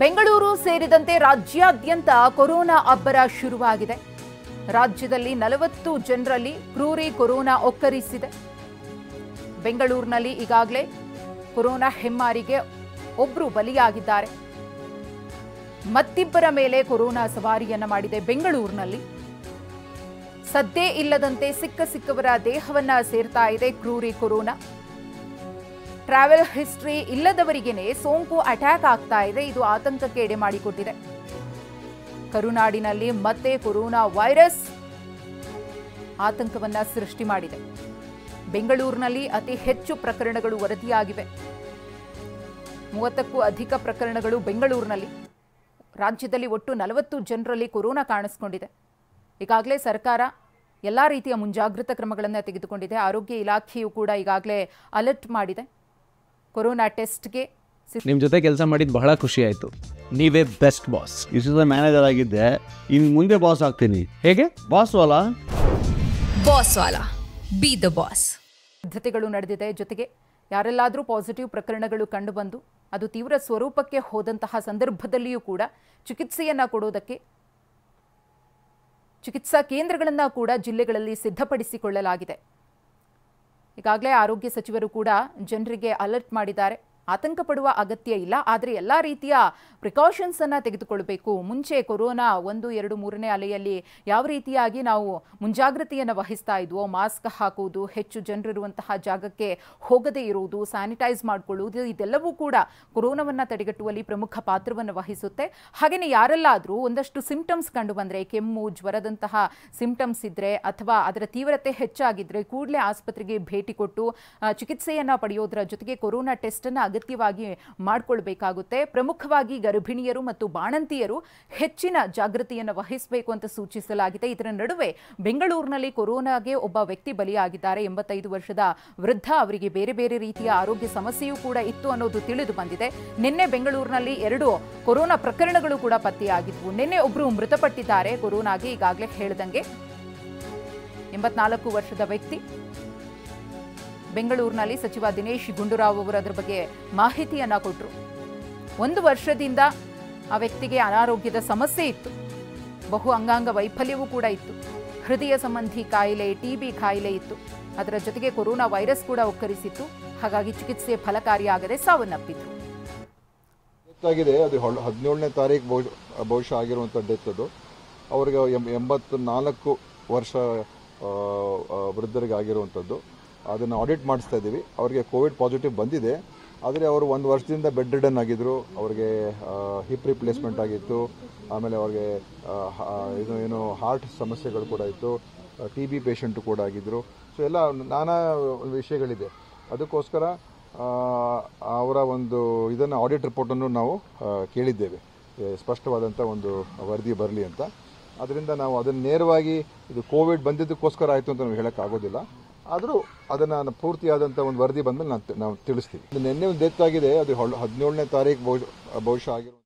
ಬೆಂಗಳೂರು ಸೇರಿದಂತೆ ರಾಜ್ಯಾದ್ಯಂತ ಕೊರೋನಾ ಅಬ್ಬರ ಶುರುವಾಗಿದೆ. ರಾಜ್ಯದಲ್ಲಿ 40 ಜನರಲ್ಲಿ ಕ್ರೂರಿ ಕೊರೋನಾ ಒಕ್ಕರಿಸಿದೆ. ಬೆಂಗಳೂರಿನಲ್ಲಿ ಈಗಾಗಲೇ ಕೊರೋನಾ ಹೆಮ್ಮಾರಿಗೆ ಒಬ್ಬರು ಬಲಿಯಾಗಿದ್ದಾರೆ. ಮತ್ತಿಬ್ಬರ ಮೇಲೆ ಕೊರೋನಾ ಸವಾರಿಯನ್ನ ಮಾಡಿದೆ. ಬೆಂಗಳೂರಿನಲ್ಲಿ ಸದ್ದೇ ಇಲ್ಲದಂತೆ ಸಿಕ್ಕವರ ದೇಹವನ್ನ ಸೇರ್ತಾ ಇದೆ ಕ್ರೂರಿ ಕೊರೋನಾ. ಟ್ರಾವೆಲ್ ಹಿಸ್ಟ್ರಿ ಇಲ್ಲದವರಿಗೇನೆ ಸೋಂಕು ಅಟ್ಯಾಕ್ ಆಗ್ತಾ ಇದೆ. ಇದು ಆತಂಕಕ್ಕೆ ಎಡೆ ಮಾಡಿಕೊಟ್ಟಿದೆ. ಕರುನಾಡಿನಲ್ಲಿ ಮತ್ತೆ ಕೊರೋನಾ ವೈರಸ್ ಆತಂಕವನ್ನ ಸೃಷ್ಟಿ ಮಾಡಿದೆ. ಬೆಂಗಳೂರಿನಲ್ಲಿ ಅತಿ ಹೆಚ್ಚು ಪ್ರಕರಣಗಳು ವರದಿಯಾಗಿವೆ. 30ಕ್ಕೂ ಅಧಿಕ ಪ್ರಕರಣಗಳು ಬೆಂಗಳೂರಿನಲ್ಲಿ. ರಾಜ್ಯದಲ್ಲಿ ಒಟ್ಟು 40 ಜನರಲ್ಲಿ ಕೊರೋನಾ ಕಾಣಿಸಿಕೊಂಡಿದೆ. ಈಗಾಗಲೇ ಸರ್ಕಾರ ಎಲ್ಲಾ ರೀತಿಯ ಮುಂಜಾಗ್ರತಾ ಕ್ರಮಗಳನ್ನು ತೆಗೆದುಕೊಂಡಿದೆ. ಆರೋಗ್ಯ ಇಲಾಖೆಯು ಕೂಡ ಈಗಾಗಲೇ ಅಲರ್ಟ್ ಮಾಡಿದೆ. ಕೊರೋನಾ ಟೆಸ್ಟ್ಗೆ ನಿಮ್ಮ ಜೊತೆ ಕೆಲಸ ಮಾಡಿದ್ದು ಬಹಳ ಖುಷಿ ಆಯಿತು. ನೀವೇ ಬೆಸ್ಟ್ ಬಾಸ್. ಇಷ್ಟು ಮ್ಯಾನೇಜರ್ ಆಗಿದ್ದೆ, ಇನ್ನು ಮುಂದೆ ಬಾಸ್ ಆಗ್ತೀನಿ. ಹೇಗೆ? Boss Vala boss Vala, B the boss. ಸಿದ್ಧತೆಗಳು ನಡೆದಿದೆ. ಜೊತೆಗೆ ಯಾರೆಲ್ಲಾದರೂ ಪಾಸಿಟಿವ್ ಪ್ರಕರಣಗಳು ಕಂಡುಬಂದು ಅದು ತೀವ್ರ ಸ್ವರೂಪಕ್ಕೆ ಹೋದಂತಹ ಸಂದರ್ಭದಲ್ಲಿಯೂ ಕೂಡ ಚಿಕಿತ್ಸೆಯನ್ನ ಕೊಡೋದಕ್ಕೆ ಚಿಕಿತ್ಸಾ ಕೇಂದ್ರಗಳನ್ನು ಕೂಡ ಜಿಲ್ಲೆಗಳಲ್ಲಿ ಸಿದ್ಧಪಡಿಸಿಕೊಳ್ಳಲಾಗಿದೆ. ಈಗಾಗಲೇ ಆರೋಗ್ಯ ಸಚಿವರು ಕೂಡ ಜನರಿಗೆ ಅಲರ್ಟ್ ಮಾಡಿದ್ದಾರೆ. ಆತಂಕ ಪಡುವ ಅಗತ್ಯ ಇಲ್ಲ, ಆದರೆ ಎಲ್ಲ ರೀತಿಯ ಪ್ರಿಕಾಷನ್ಸ್ ಅನ್ನು ತೆಗೆದುಕೊಳ್ಳಬೇಕು. ಮುಂಚೆ ಕೊರೋನಾ 1, 2, 3ನೇ ಅಲೆಯಲ್ಲಿ ಯಾವ ರೀತಿಯಾಗಿ ನಾವು ಮುಂಜಾಗ್ರತೆಯನ್ನು ವಹಿಸ್ತಾ ಇದ್ವೋ, ಮಾಸ್ಕ್ ಹಾಕುವುದು, ಹೆಚ್ಚು ಜನರಿರುವಂತಹ ಜಾಗಕ್ಕೆ ಹೋಗದೇ ಇರುವುದು, ಸ್ಯಾನಿಟೈಸ್ ಮಾಡಿಕೊಳ್ಳುವುದು, ಇದೆಲ್ಲವೂ ಕೂಡ ಕೊರೋನಾವನ್ನು ತಡೆಗಟ್ಟುವಲ್ಲಿ ಪ್ರಮುಖ ಪಾತ್ರವನ್ನು ವಹಿಸುತ್ತೆ. ಹಾಗೆಯೇ ಯಾರೆಲ್ಲಾದರೂ ಒಂದಷ್ಟು ಸಿಂಪ್ಟಮ್ಸ್ ಕಂಡು ಬಂದರೆ, ಕೆಮ್ಮು, ಜ್ವರದಂತಹ ಸಿಂಪ್ಟಮ್ಸ್ ಇದ್ದರೆ ಅಥವಾ ಅದರ ತೀವ್ರತೆ ಹೆಚ್ಚಾಗಿದ್ದರೆ ಕೂಡಲೇ ಆಸ್ಪತ್ರೆಗೆ ಭೇಟಿ ಕೊಟ್ಟು ಚಿಕಿತ್ಸೆಯನ್ನು ಪಡೆಯೋದರ ಜೊತೆಗೆ ಕೊರೋನಾ ಟೆಸ್ಟನ್ನು ಅಗತ್ಯವಾಗಿ ಮಾಡಿಕೊಳ್ಬೇಕಾಗುತ್ತೆ. ಪ್ರಮುಖವಾಗಿ ಗರ್ಭಿಣಿಯರು ಮತ್ತು ಬಾಣಂತಿಯರು ಹೆಚ್ಚಿನ ಜಾಗೃತಿಯನ್ನು ವಹಿಸಬೇಕು ಅಂತ ಸೂಚಿಸಲಾಗಿದೆ. ಇದರ ನಡುವೆ ಬೆಂಗಳೂರಿನಲ್ಲಿ ಕೊರೋನಾಗೆ ಒಬ್ಬ ವ್ಯಕ್ತಿ ಬಲಿಯಾಗಿದ್ದಾರೆ. 85 ವರ್ಷದ ವೃದ್ಧ. ಅವರಿಗೆ ಬೇರೆ ಬೇರೆ ರೀತಿಯ ಆರೋಗ್ಯ ಸಮಸ್ಯೆಯೂ ಕೂಡ ಇತ್ತು ಅನ್ನೋದು ತಿಳಿದು ಬಂದಿದೆ. ನಿನ್ನೆ ಬೆಂಗಳೂರಿನಲ್ಲಿ 2 ಕೊರೋನಾ ಪ್ರಕರಣಗಳು ಕೂಡ ಪತ್ತೆಯಾಗಿದ್ವು. ನಿನ್ನೆ ಒಬ್ಬರು ಮೃತಪಟ್ಟಿದ್ದಾರೆ ಕೊರೋನಾಗೆ. ಈಗಾಗಲೇ ಹೇಳಿದಂಗೆ 84 ವರ್ಷದ ವ್ಯಕ್ತಿ. ಬೆಂಗಳೂರಿನಲ್ಲಿ ಸಚಿವ ದಿನೇಶ್ ಗುಂಡೂರಾವ್ ಅವರು ಅದರ ಬಗ್ಗೆ ಮಾಹಿತಿಯನ್ನ ಕೊಟ್ಟರು. 1 ವರ್ಷದಿಂದ ಆ ವ್ಯಕ್ತಿಗೆ ಅನಾರೋಗ್ಯದ ಸಮಸ್ಯೆ ಇತ್ತು. ಬಹು ಅಂಗಾಂಗ ವೈಫಲ್ಯವೂ ಕೂಡ ಇತ್ತು. ಹೃದಯ ಸಂಬಂಧಿ ಕಾಯಿಲೆ, ಟಿಬಿ ಕಾಯಿಲೆ ಇತ್ತು. ಅದರ ಜೊತೆಗೆ ಕೊರೋನಾ ವೈರಸ್ ಕೂಡ ಒಕ್ಕರಿಸಿತ್ತು. ಹಾಗಾಗಿ ಚಿಕಿತ್ಸೆ ಫಲಕಾರಿಯಾಗದೆ ಸಾವನ್ನಪ್ಪಿದ್ರು. ಆಗಿದೆ ಅದು 17ನೇ ತಾರೀಕು ಬಹುಶಃ ಆಗಿರುವಂಥ ಡೆತ್. ಅದು ಅವರಿಗೆ 84 ವರ್ಷ ವೃದ್ಧರಿಗೆ ಆಗಿರುವಂಥದ್ದು. ಅದನ್ನು ಆಡಿಟ್ ಮಾಡಿಸ್ತಾ ಇದ್ದೀವಿ. ಅವರಿಗೆ ಕೋವಿಡ್ ಪಾಸಿಟಿವ್ ಬಂದಿದೆ, ಆದರೆ ಅವರು 1 ವರ್ಷದಿಂದ ಬೆಡ್ ರಿಡನ್ ಆಗಿದ್ದರು. ಅವರಿಗೆ ಹಿಪ್ ರಿಪ್ಲೇಸ್ಮೆಂಟ್ ಆಗಿತ್ತು. ಆಮೇಲೆ ಅವ್ರಿಗೆ ಏನು ಹಾರ್ಟ್ ಸಮಸ್ಯೆಗಳು ಕೂಡ ಇತ್ತು. TB ಪೇಷಂಟು ಕೂಡ ಆಗಿದ್ದರು. ಸೊ ಎಲ್ಲ ನಾನಾ ವಿಷಯಗಳಿದೆ. ಅದಕ್ಕೋಸ್ಕರ ಅವರ ಒಂದು ಇದನ್ನು ಆಡಿಟ್ ರಿಪೋರ್ಟನ್ನು ನಾವು ಕೇಳಿದ್ದೇವೆ, ಸ್ಪಷ್ಟವಾದಂಥ ಒಂದು ವರದಿ ಬರಲಿ ಅಂತ. ಅದರಿಂದ ನಾವು ಅದನ್ನು ನೇರವಾಗಿ ಇದು ಕೋವಿಡ್ ಬಂದಿದ್ದಕ್ಕೋಸ್ಕರ ಆಯಿತು ಅಂತ ನಾವು ಹೇಳೋಕ್ಕಾಗೋದಿಲ್ಲ. ಆದರೂ ಅದನ್ನು ಪೂರ್ತಿಯಾದಂಥ ಒಂದು ವರದಿ ಬಂದಮೇಲೆ ನಾವು ತಿಳಿಸ್ತೀವಿ. ನಿನ್ನೆ ಒಂದು ಡೆತ್ ಆಗಿದೆ, ಅದು 17ನೇ ತಾರೀಕು ಬಹುಶಃ ಆಗಿರೋ